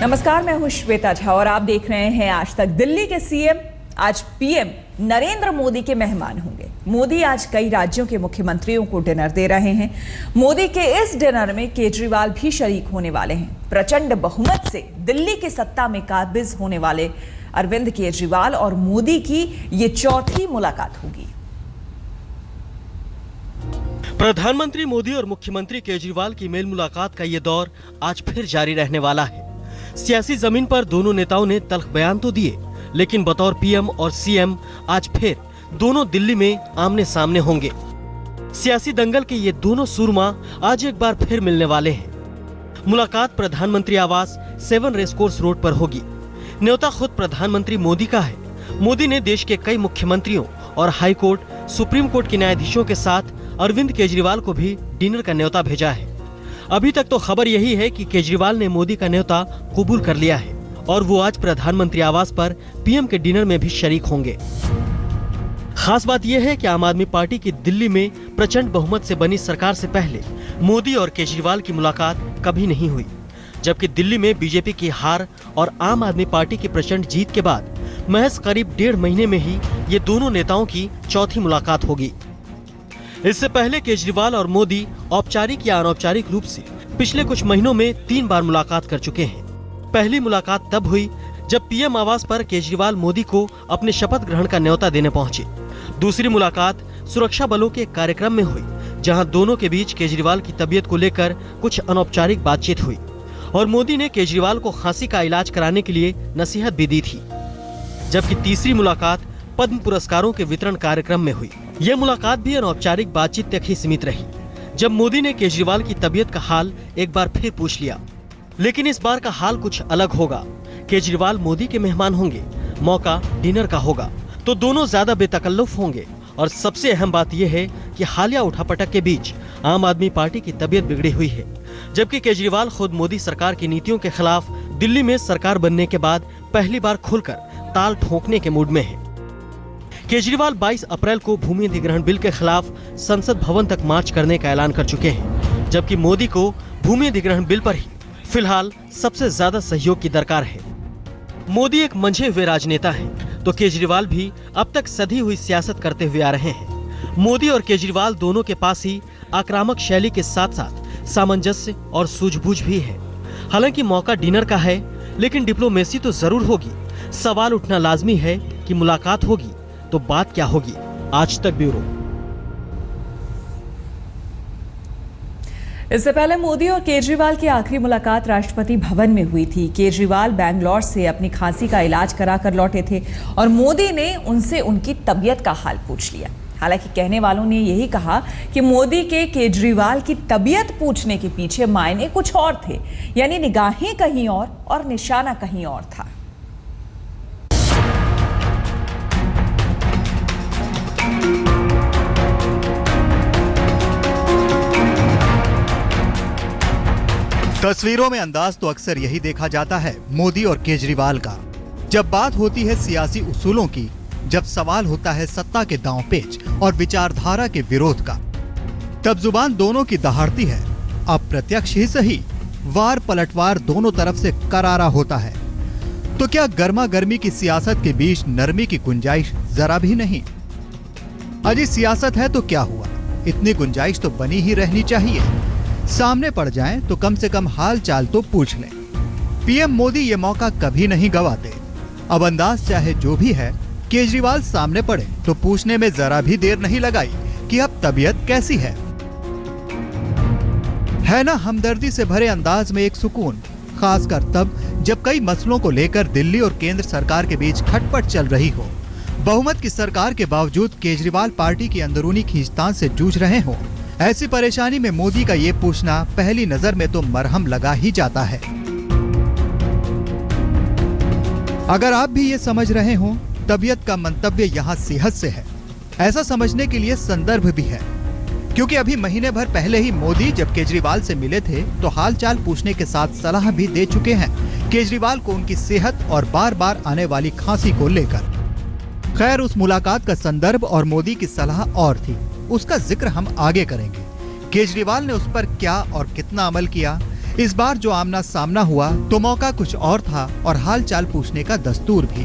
नमस्कार, मैं हूं श्वेता झा और आप देख रहे हैं आज तक। दिल्ली के सीएम आज पीएम नरेंद्र मोदी के मेहमान होंगे। मोदी आज कई राज्यों के मुख्यमंत्रियों को डिनर दे रहे हैं। मोदी के इस डिनर में केजरीवाल भी शरीक होने वाले हैं। प्रचंड बहुमत से दिल्ली की सत्ता में काबिज होने वाले अरविंद केजरीवाल और मोदी की ये चौथी मुलाकात होगी। प्रधानमंत्री मोदी और मुख्यमंत्री केजरीवाल की मेल मुलाकात का ये दौर आज फिर जारी रहने वाला है। सियासी जमीन पर दोनों नेताओं ने तल्ख बयान तो दिए, लेकिन बतौर पीएम और सीएम आज फिर दोनों दिल्ली में आमने सामने होंगे। सियासी दंगल के ये दोनों सूरमा आज एक बार फिर मिलने वाले हैं। मुलाकात प्रधानमंत्री आवास 7 रेसकोर्स रोड पर होगी। न्योता खुद प्रधानमंत्री मोदी का है। मोदी ने देश के कई मुख्यमंत्रियों और हाई कोर्ट, सुप्रीम कोर्ट के न्यायाधीशों के साथ अरविंद केजरीवाल को भी डिनर का न्योता भेजा है। अभी तक तो खबर यही है कि केजरीवाल ने मोदी का न्योता कबूल कर लिया है और वो आज प्रधानमंत्री आवास पर पीएम के डिनर में भी शरीक होंगे। खास बात यह है कि आम आदमी पार्टी की दिल्ली में प्रचंड बहुमत से बनी सरकार से पहले मोदी और केजरीवाल की मुलाकात कभी नहीं हुई, जबकि दिल्ली में बीजेपी की हार और आम आदमी पार्टी की प्रचंड जीत के बाद महज करीब 1.5 महीने में ही ये दोनों नेताओं की चौथी मुलाकात होगी। इससे पहले केजरीवाल और मोदी औपचारिक या अनौपचारिक रूप से पिछले कुछ महीनों में 3 बार मुलाकात कर चुके हैं। पहली मुलाकात तब हुई जब पीएम आवास पर केजरीवाल मोदी को अपने शपथ ग्रहण का न्योता देने पहुंचे। दूसरी मुलाकात सुरक्षा बलों के कार्यक्रम में हुई, जहां दोनों के बीच केजरीवाल की तबीयत को लेकर कुछ अनौपचारिक बातचीत हुई और मोदी ने केजरीवाल को खांसी का इलाज कराने के लिए नसीहत भी दी थी। जबकि तीसरी मुलाकात पद्म पुरस्कारों के वितरण कार्यक्रम में हुई। यह मुलाकात भी अनौपचारिक बातचीत तक ही सीमित रही, जब मोदी ने केजरीवाल की तबीयत का हाल एक बार फिर पूछ लिया। लेकिन इस बार का हाल कुछ अलग होगा। केजरीवाल मोदी के मेहमान होंगे, मौका डिनर का होगा, तो दोनों ज्यादा बेतकल्लुफ होंगे। और सबसे अहम बात यह है कि हालिया उठापटक के बीच आम आदमी पार्टी की तबीयत बिगड़ी हुई है, जबकि केजरीवाल खुद मोदी सरकार की नीतियों के खिलाफ दिल्ली में सरकार बनने के बाद पहली बार खुलकर ताल ठोकने के मूड में है। केजरीवाल 22 अप्रैल को भूमि अधिग्रहण बिल के खिलाफ संसद भवन तक मार्च करने का ऐलान कर चुके हैं, जबकि मोदी को भूमि अधिग्रहण बिल पर ही फिलहाल सबसे ज्यादा सहयोग की दरकार है। मोदी एक मंझे हुए राजनेता हैं, तो केजरीवाल भी अब तक सधी हुई सियासत करते हुए आ रहे हैं। मोदी और केजरीवाल दोनों के पास ही आक्रामक शैली के साथ साथ सामंजस्य और सूझबूझ भी है। हालांकि मौका डिनर का है, लेकिन डिप्लोमेसी तो जरूर होगी। सवाल उठना लाजमी है कि मुलाकात होगी तो बात क्या होगी। आज तक ब्यूरो। इससे पहले मोदी और केजरीवाल की आखिरी मुलाकात राष्ट्रपति भवन में हुई थी। केजरीवाल बैंगलोर से अपनी खांसी का इलाज कराकर लौटे थे और मोदी ने उनसे उनकी तबीयत का हाल पूछ लिया। हालांकि कहने वालों ने यही कहा कि मोदी के केजरीवाल की तबीयत पूछने के पीछे मायने कुछ और थे, यानी निगाहें कहीं और निशाना कहीं और था। तस्वीरों में अंदाज तो अक्सर यही देखा जाता है मोदी और केजरीवाल का। जब बात होती है सियासी उसूलों की, जब सवाल होता है सत्ता के दांवपेच और विचारधारा के विरोध का, तब जुबान दोनों की दहाड़ती है। अप्रत्यक्ष ही सही, वार पलटवार दोनों तरफ से करारा होता है। तो क्या गर्मा गर्मी की सियासत के बीच नरमी की गुंजाइश जरा भी नहीं? अजी सियासत है तो क्या हुआ, इतनी गुंजाइश तो बनी ही रहनी चाहिए। सामने पड़ जाएं तो कम से कम हाल चाल तो पूछ लें। पीएम मोदी ये मौका कभी नहीं गवाते। अब अंदाज चाहे जो भी है, केजरीवाल सामने पड़े तो पूछने में जरा भी देर नहीं लगाई कि अब तबीयत कैसी है ना हमदर्दी से भरे अंदाज में एक सुकून, खासकर तब जब कई मसलों को लेकर दिल्ली और केंद्र सरकार के बीच खटपट चल रही हो। बहुमत की सरकार के बावजूद केजरीवाल पार्टी की अंदरूनी खींचतान से जूझ रहे हो। ऐसी परेशानी में मोदी का ये पूछना पहली नजर में तो मरहम लगा ही जाता है। अगर आप भी ये समझ रहे हो, तबीयत का मंतव्य यहाँ सेहत से है, ऐसा समझने के लिए संदर्भ भी है। क्योंकि अभी महीने भर पहले ही मोदी जब केजरीवाल से मिले थे तो हालचाल पूछने के साथ सलाह भी दे चुके हैं केजरीवाल को उनकी सेहत और बार बार आने वाली खांसी को लेकर। खैर, उस मुलाकात का संदर्भ और मोदी की सलाह और थी, उसका जिक्र हम आगे करेंगे। केजरीवाल ने उस पर क्या और कितना अमल किया, इस बार जो आमना सामना हुआ तो मौका कुछ और था और हाल चाल पूछने का दस्तूर भी।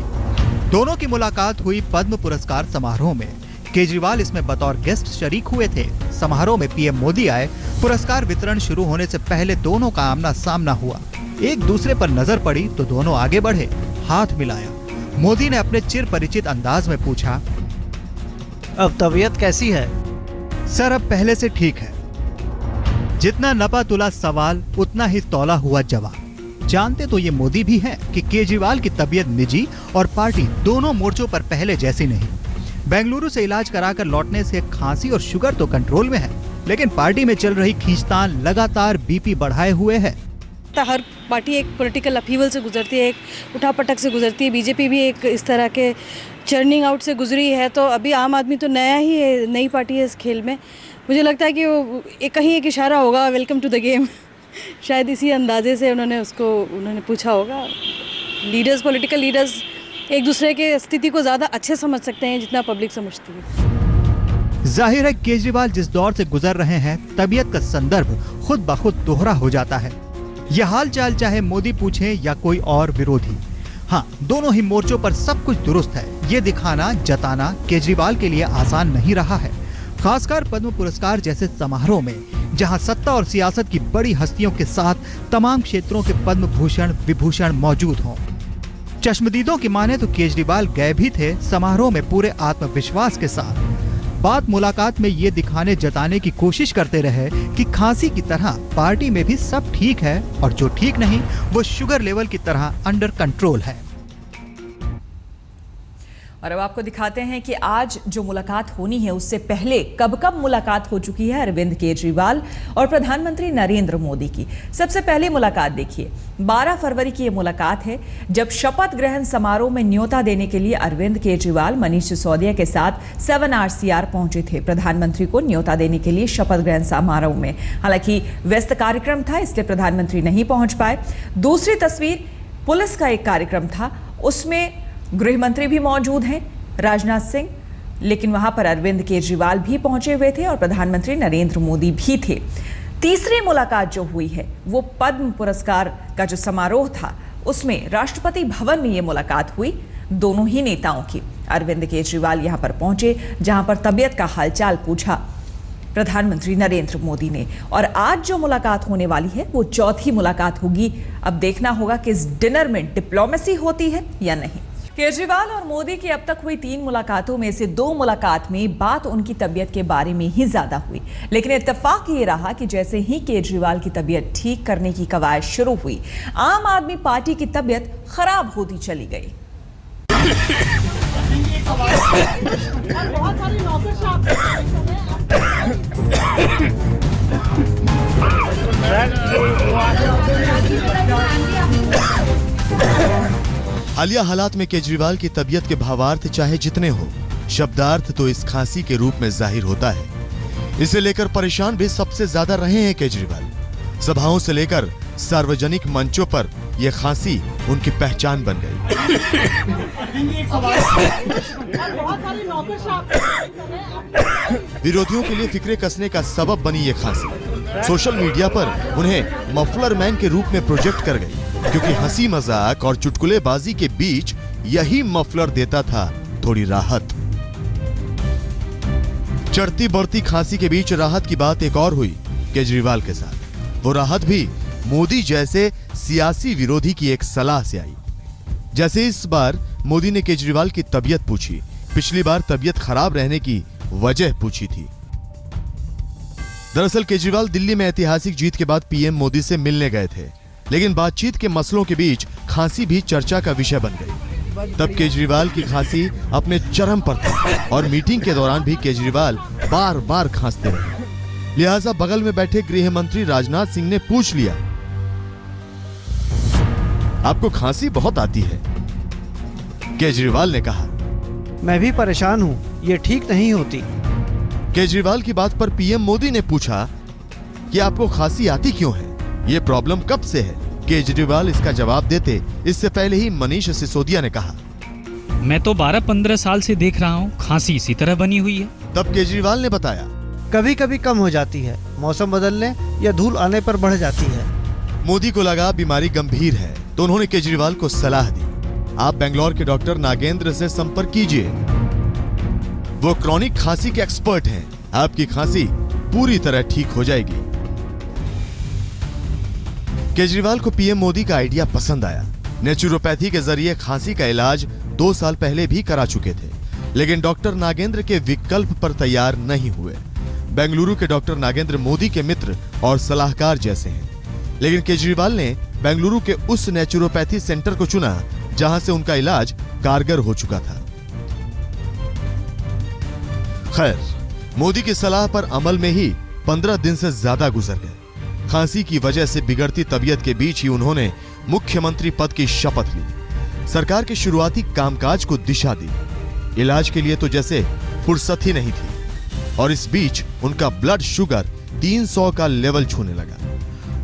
दोनों की मुलाकात हुई पद्म पुरस्कार समारोह में। केजरीवाल इसमें बतौर गेस्ट शरीक हुए थे। समारोह में पीएम मोदी आए। पुरस्कार वितरण शुरू होने से पहले दोनों का आमना सामना हुआ। एक दूसरे पर नजर पड़ी तो दोनों आगे बढ़े, हाथ मिलाया। मोदी ने अपने चिर परिचित अंदाज में पूछा, अब तबीयत कैसी है? सर अब पहले से ठीक है। जितना नपा तुला सवाल उतना ही तौला हुआ जवाब। जानते तो ये मोदी भी हैं कि केजरीवाल की तबीयत निजी और पार्टी दोनों मोर्चों पर पहले जैसी नहीं। बेंगलुरु से इलाज कराकर लौटने से खांसी और शुगर तो कंट्रोल में है, लेकिन पार्टी में चल रही खींचतान लगातार बीपी बढ़ाए हुए है। हर पार्टी एक पॉलिटिकल अपहीवल से गुजरती है, एक उठापटक से गुजरती है। बीजेपी भी एक इस तरह के चर्निंग आउट से गुजरी है। तो अभी आम आदमी तो नया ही है, नई पार्टी है इस खेल में। मुझे लगता है कि वो कहीं एक इशारा होगा, वेलकम टू द गेम। शायद इसी अंदाजे से उन्होंने पूछा होगा। लीडर्स, पॉलिटिकल लीडर्स एक दूसरे के स्थिति को ज़्यादा अच्छे समझ सकते हैं जितना पब्लिक समझती है। जाहिर है केजरीवाल जिस दौर से गुजर रहे हैं, तबीयत का संदर्भ खुद ब खुद दोहरा हो जाता है। यह हाल चाल चाहे मोदी पूछे या कोई और विरोधी। हाँ, दोनों ही मोर्चों पर सब कुछ दुरुस्त है। ये दिखाना, जताना केजरीवाल के लिए आसान नहीं रहा है, खासकर पद्म पुरस्कार जैसे समारोह में, जहां सत्ता और सियासत की बड़ी हस्तियों के साथ तमाम क्षेत्रों के पद्म भूषण विभूषण मौजूद हों। चश्मदीदों की माने तो केजरीवाल गए भी थे समारोह में पूरे आत्मविश्वास के साथ। बात मुलाकात में ये दिखाने जताने की कोशिश करते रहे कि खांसी की तरह पार्टी में भी सब ठीक है और जो ठीक नहीं वो शुगर लेवल की तरह अंडर कंट्रोल है। और अब आपको दिखाते हैं कि आज जो मुलाकात होनी है उससे पहले कब मुलाकात हो चुकी है अरविंद केजरीवाल और प्रधानमंत्री नरेंद्र मोदी की। सबसे पहले मुलाकात देखिए, 12 फरवरी की ये मुलाकात है जब शपथ ग्रहण समारोह में न्योता देने के लिए अरविंद केजरीवाल मनीष सिसोदिया के साथ 7 RCR पहुंचे थे प्रधानमंत्री को न्योता देने के लिए शपथ ग्रहण समारोह में। हालांकि व्यस्त कार्यक्रम था इसलिए प्रधानमंत्री नहीं पहुंच पाए। दूसरी तस्वीर पुलिस का एक कार्यक्रम था, उसमें गृह मंत्री भी मौजूद हैं राजनाथ सिंह, लेकिन वहां पर अरविंद केजरीवाल भी पहुंचे हुए थे और प्रधानमंत्री नरेंद्र मोदी भी थे। तीसरी मुलाकात जो हुई है वो पद्म पुरस्कार का जो समारोह था उसमें राष्ट्रपति भवन में ये मुलाकात हुई दोनों ही नेताओं की। अरविंद केजरीवाल यहां पर पहुंचे जहां पर तबीयत का हालचाल पूछा प्रधानमंत्री नरेंद्र मोदी ने। और आज जो मुलाकात होने वाली है वो चौथी मुलाकात होगी। अब देखना होगा कि इस डिनर में डिप्लोमेसी होती है या नहीं। केजरीवाल और मोदी की अब तक हुई 3 मुलाकातों में से 2 मुलाकात में बात उनकी तबीयत के बारे में ही ज्यादा हुई, लेकिन इत्तेफाक ये रहा कि जैसे ही केजरीवाल की तबीयत ठीक करने की कवायद शुरू हुई, आम आदमी पार्टी की तबीयत खराब होती चली गई। हालिया हालात में केजरीवाल की तबीयत के भावार्थ चाहे जितने हो, शब्दार्थ तो इस खांसी के रूप में जाहिर होता है। इसे लेकर परेशान भी सबसे ज्यादा रहे हैं केजरीवाल। सभाओं से लेकर सार्वजनिक मंचों पर यह खांसी उनकी पहचान बन गई। विरोधियों के लिए फिक्रे कसने का सबब बनी ये खांसी सोशल मीडिया पर उन्हें मफलर मैन के रूप में प्रोजेक्ट कर गई, क्योंकि हंसी मजाक और चुटकुलेबाजी के बीच यही मफलर देता था थोड़ी राहत। चढ़ती बढ़ती खांसी के बीच राहत की बात एक और हुई केजरीवाल के साथ। वो राहत भी मोदी जैसे सियासी विरोधी की एक सलाह से आई। जैसे इस बार मोदी ने केजरीवाल की तबीयत पूछी, पिछली बार तबीयत खराब रहने की वजह पूछी थी। दरअसल केजरीवाल दिल्ली में ऐतिहासिक जीत के बाद पीएम मोदी से मिलने गए थे, लेकिन बातचीत के मसलों के बीच खांसी भी चर्चा का विषय बन गई। तब केजरीवाल की खांसी अपने चरम पर थी और मीटिंग के दौरान भी केजरीवाल बार बार खांसते रहे। लिहाजा बगल में बैठे गृह मंत्री राजनाथ सिंह ने पूछ लिया, आपको खांसी बहुत आती है? केजरीवाल ने कहा, मैं भी परेशान हूँ, ये ठीक नहीं होती। केजरीवाल की बात पर पीएम मोदी ने पूछा कि आपको खांसी आती क्यों है, ये प्रॉब्लम कब से है? केजरीवाल इसका जवाब देते इससे पहले ही मनीष सिसोदिया ने कहा, मैं तो 12-15 साल से देख रहा हूँ खांसी इसी तरह बनी हुई है। तब केजरीवाल ने बताया, कभी कभी कम हो जाती है, मौसम बदलने या धूल आने पर बढ़ जाती है। मोदी को लगा बीमारी गंभीर है तो उन्होंने केजरीवाल को सलाह दी, आप बेंगलोर के डॉक्टर नागेंद्र से संपर्क कीजिए, वो क्रॉनिक खांसी के एक्सपर्ट हैं, आपकी खांसी पूरी तरह ठीक हो जाएगी। केजरीवाल को पीएम मोदी का आइडिया पसंद आया। नेचुरोपैथी के जरिए खांसी का इलाज 2 साल पहले भी करा चुके थे, लेकिन डॉक्टर नागेंद्र के विकल्प पर तैयार नहीं हुए। बेंगलुरु के डॉक्टर नागेंद्र मोदी के मित्र और सलाहकार जैसे हैं, लेकिन केजरीवाल ने बेंगलुरु के उस नेचुरोपैथी सेंटर को चुना जहां से उनका इलाज कारगर हो चुका था। खैर, मोदी की सलाह पर अमल में ही 15 दिन से ज्यादा गुजर गए। खांसी की वजह से बिगड़ती तबीयत के बीच ही उन्होंने मुख्यमंत्री पद की शपथ ली, सरकार के शुरुआती कामकाज को दिशा दी। इलाज के लिए तो जैसे फुर्सत ही नहीं थी, और इस बीच उनका ब्लड शुगर 300 का लेवल छूने लगा।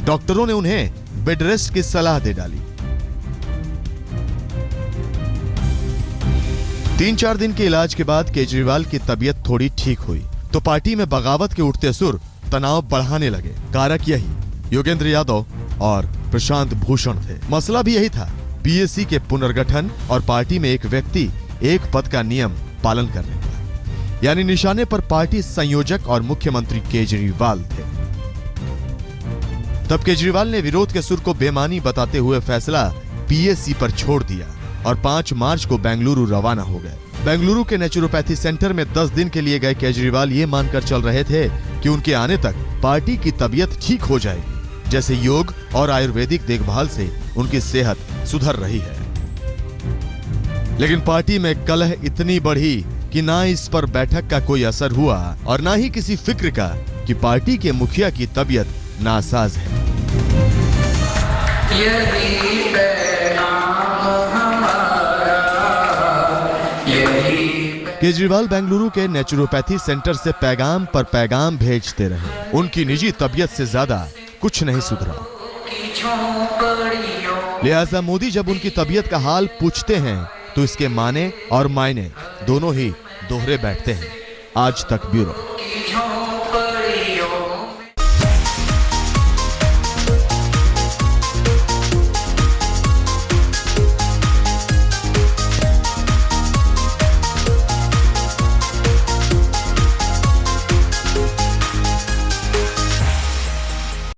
डॉक्टरों ने उन्हें बेड रेस्ट की सलाह दे डाली। 3-4 दिन के इलाज के बाद केजरीवाल की तबीयत थोड़ी ठीक हुई तो पार्टी में बगावत के उठते सुर तनाव बढ़ाने लगे। कारक यही योगेंद्र यादव और प्रशांत भूषण थे। मसला भी यही था, पीएसी के पुनर्गठन और पार्टी में एक व्यक्ति एक पद का नियम पालन करने का, यानी निशाने पर पार्टी संयोजक और मुख्यमंत्री केजरीवाल थे। तब केजरीवाल ने विरोध के सुर को बेमानी बताते हुए फैसला पीएसी पर छोड़ दिया और 5 मार्च को बेंगलुरु रवाना हो गए। बेंगलुरु के नेचुरोपैथी सेंटर में 10 दिन के लिए गए केजरीवाल ये मानकर चल रहे थे कि उनके आने तक पार्टी की तबीयत ठीक हो जाएगी, जैसे योग और आयुर्वेदिक देखभाल से उनकी सेहत सुधर रही है। लेकिन पार्टी में कलह इतनी बढ़ी कि ना इस पर बैठक का कोई असर हुआ और ना ही किसी फिक्र का कि पार्टी के मुखिया की तबीयत नासाज है। केजरीवाल बेंगलुरु के नेचुरोपैथी सेंटर से पैगाम पर पैगाम भेजते रहे। उनकी निजी तबीयत से ज्यादा कुछ नहीं सुधरा। लिहाजा मोदी जब उनकी तबीयत का हाल पूछते हैं तो इसके माने और मायने दोनों ही दोहरे बैठते हैं। आज तक ब्यूरो।